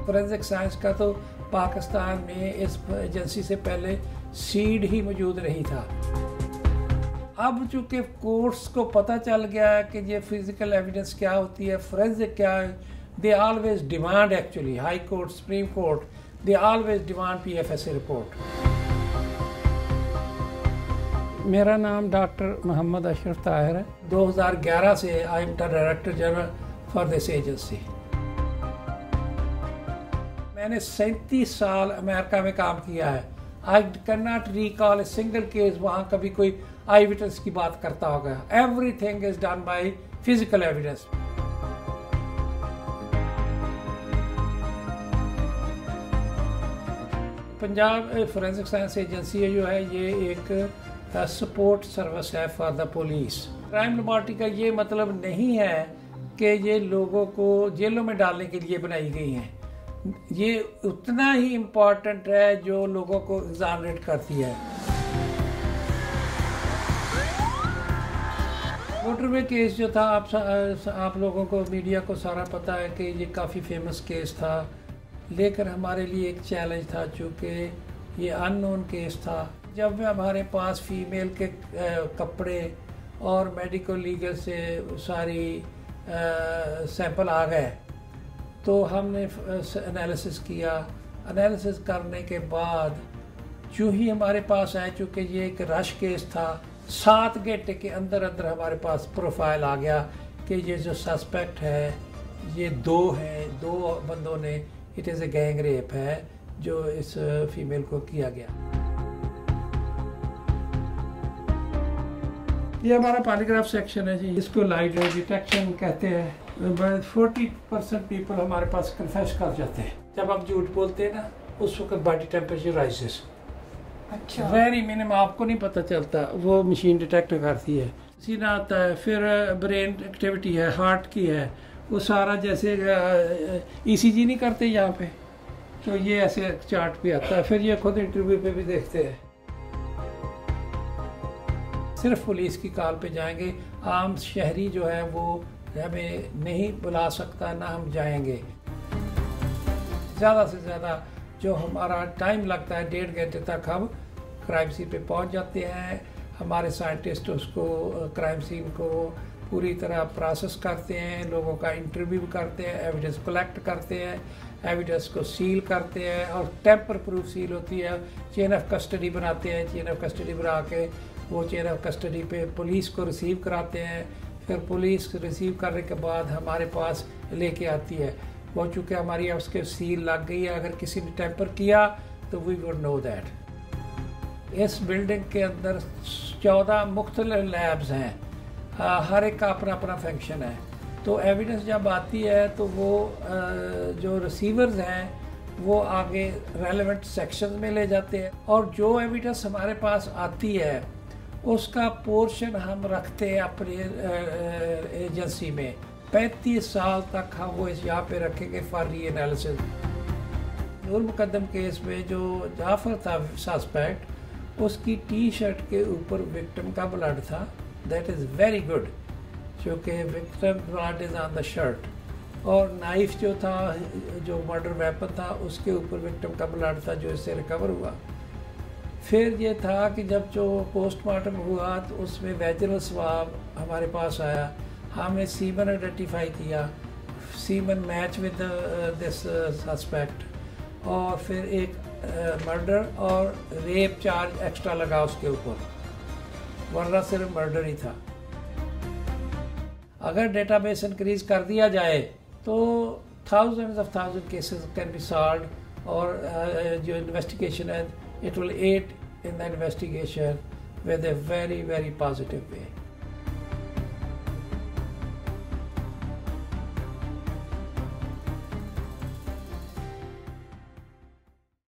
Forensic science का तो पाकिस्तान में इस एजेंसी से पहले सीड ही मौजूद नहीं था। अब चूँकि कोर्ट्स को पता चल गया है कि ये फिजिकल एविडेंस क्या होती है, फोरेंसिक क्या है, they always demand, actually high court, supreme court, they always demand PFSA report. मेरा नाम डॉक्टर मोहम्मद अशरफ ताहिर है। 2011 से I am the director general for this agency. मैंने 37 साल अमेरिका में काम किया है। I can not recall a single case वहाँ कभी कोई आई विटनेस की बात करता होगा। Everything is done by physical evidence. Punjab forensic science agency जो है ये एक सपोर्ट सर्विस है for the police. Crime laboratory का ये मतलब नहीं है कि ये लोगों को जेलों में डालने के लिए बनाई गई हैं। ये उतना ही इम्पोर्टेंट है जो लोगों को एग्जामिनेट करती है। मोटरवे केस जो था, आप लोगों को, मीडिया को सारा पता है कि ये काफ़ी फेमस केस था, लेकर हमारे लिए एक चैलेंज था चूँकि ये अननोन केस था। जब हमारे पास फीमेल के कपड़े और मेडिकल लीगल से सारी सैंपल आ गए तो हमने एनालिसिस किया। एनालिसिस करने के बाद जो ही हमारे पास आए, चूँकि ये एक रश केस था, 7 घंटे के अंदर अंदर हमारे पास प्रोफाइल आ गया कि ये जो सस्पेक्ट है ये 2 हैं, 2 बंदों ने, it is a gang rape है जो इस फीमेल को किया गया। ये हमारा पॉलीग्राफ सेक्शन है जी, इसको लाइट डिटेक्शन कहते हैं। 40% पीपल हमारे पास कन्फेस कर जाते हैं। जब आप झूठ बोलते हैं ना, उस वक्त बॉडी टेम्परेचर राइजेस। अच्छा, वेरी मिनिमम, आपको नहीं पता चलता, वो मशीन डिटेक्ट करती है। सीना आता है, फिर ब्रेन एक्टिविटी है, हार्ट की है, वो सारा जैसे ECG नहीं करते यहाँ पे, तो ये ऐसे चार्ट पे आता है। फिर ये खुद इंटरव्यू पे भी देखते हैं। सिर्फ पुलिस की कॉल पे जाएंगे, आम शहरी जो है वो हमें नहीं बुला सकता, ना हम जाएंगे। ज़्यादा से ज़्यादा जो हमारा टाइम लगता है 1.5 घंटे तक हम क्राइम सीन पे पहुंच जाते हैं। हमारे साइंटिस्ट उसको क्राइम सीन को पूरी तरह प्रोसेस करते हैं, लोगों का इंटरव्यू करते हैं, एविडेंस कलेक्ट करते हैं, एविडेंस को सील करते हैं और टेम्पर प्रूफ सील होती है। चेन ऑफ कस्टडी बनाते हैं, चेन ऑफ कस्टडी बना के वो चेन ऑफ कस्टडी पे पुलिस को रिसीव कराते हैं। फिर पुलिस रिसीव करने के बाद हमारे पास लेके आती है। वो चूँकि हमारी उसके सील लग गई है, अगर किसी ने टेम्पर किया तो वी वुड नो दैट। इस बिल्डिंग के अंदर 14 मुख्तलिफ लैब्स हैं, हर एक का अपना अपना फंक्शन है। तो एविडेंस जब आती है तो वो जो रिसीवर्स हैं वो आगे रेलेवेंट सेक्शन में ले जाते हैं और जो एविडेंस हमारे पास आती है उसका पोर्शन हम रखते हैं अपनी एजेंसी में। 35 साल तक हम वो यहाँ पे रखेंगे फॉर री एनालिसिस। नूर मुकद्दम केस में जो जाफर था सस्पेक्ट, उसकी T-शर्ट के ऊपर विक्टिम का ब्लड था। दैट इज़ वेरी गुड, क्योंकि victim blood is on the shirt. और नाइफ जो था, जो मर्डर वेपन था, उसके ऊपर विक्टिम का ब्लड था जो इससे रिकवर हुआ। फिर ये था कि जब जो पोस्टमार्टम हुआ तो उसमें वेजिनल स्वाब हमारे पास आया, हमने सीमन आइडेंटिफाई किया, semen match with this suspect, और फिर एक मर्डर और रेप चार्ज एक्स्ट्रा लगा उसके ऊपर, वरना सिर्फ मर्डर ही था। अगर डेटाबेस इंक्रीज कर दिया जाए तो thousand cases can be solved, और जो इन्वेस्टिगेशन है, it will aid in the investigation with a very, very positive way.